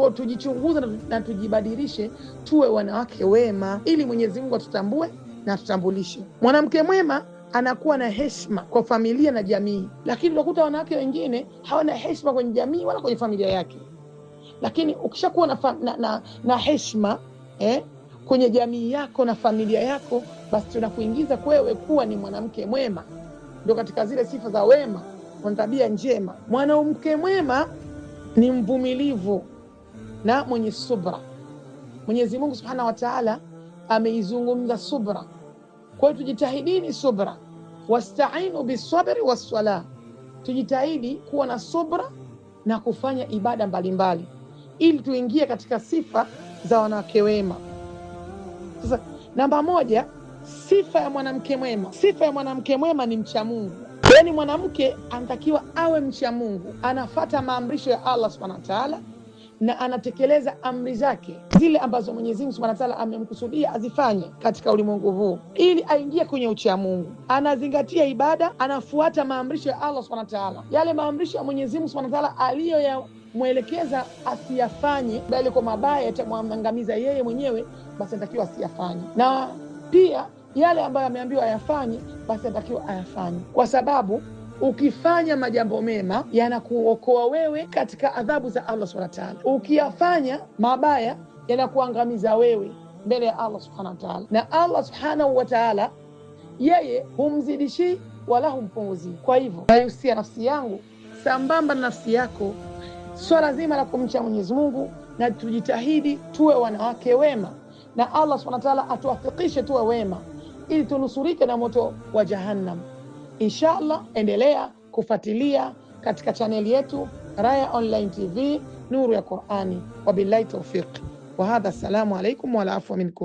Kwa tujichunguze na tujibadilishe, tuwe wanawake wema, ili Mwenyezi Mungu atutambue na tutambulishe. Mwanamke mwema anakuwa na heshima kwa familia na jamii, lakini unakuta wanawake wengine hawana heshima kwenye jamii wala kwenye familia yake. Lakini ukishakuwa na heshima kwenye jamii yako na familia yako, basi tunakuingiza kwewe kuwa ni mwanamke mwema. Ndio katika zile sifa za wema, na tabia njema. Mwanamke mwema ni mvumilivu na mwenye subra. Mwenyezi Mungu Subhanahu wa Ta'ala ameizungumza subra. Kwa hiyo tujitahidini subra, wasta'inu bisabri was-salah. Tujitahidi kuwa na subra na kufanya ibada mbalimbali ili tuingie katika sifa za wanawake wema. Sasa namba 1, sifa ya mwanamke mwema. Sifa ya mwanamke mwema ni mcha Mungu. Yaani mwanamke anatakiwa awe mcha Mungu, anafuata maamrisho ya Allah Subhanahu wa Ta'ala na anatekeleza amri zake zile ambazo Mwenyezi Mungu Subhanahu wa Ta'ala amemkusudia azifanye katika ulimwengu huu, ili aingie kwenye ucha Mungu. Anazingatia ibada, anafuata maamrisho ya Allah Subhanahu wa Ta'ala, yale maamrisho ya Mwenyezi Mungu Subhanahu wa Ta'ala aliyomwelekeza asiyafanye, bali kwa mabaya yatamwangamiza yeye mwenyewe, basi anatakiwa asiyafanye. Na pia yale ambayo ameambiwa ayafanye, basi anatakiwa ayafanye, kwa sababu ukifanya majambo mema yanakuokoa wewe katika adhabu za Allah Subhanahu wa Ta'ala. Ukiyafanya mabaya yanakuangamiza wewe mbele ya Allah Subhanahu wa Ta'ala. Na Allah Subhanahu wa Ta'ala yeye humzidishi wala humpunguzi. Kwa hivyo nahusia nafsi yangu sambamba na nafsi yako, swala zima la kumcha Mwenyezi Mungu, na tujitahidi tuwe wanawake wema, na Allah Subhanahu wa Ta'ala atuwafikishe tuwe wema ili tunusurike na moto wa Jahannam. Inshallah, endelea kufuatilia katika chaneli yetu Raya Online TV, Nuru ya Qur'ani. Wabillahi tawfiq. Wa hadha, assalamu alaikum wa afwa minkum.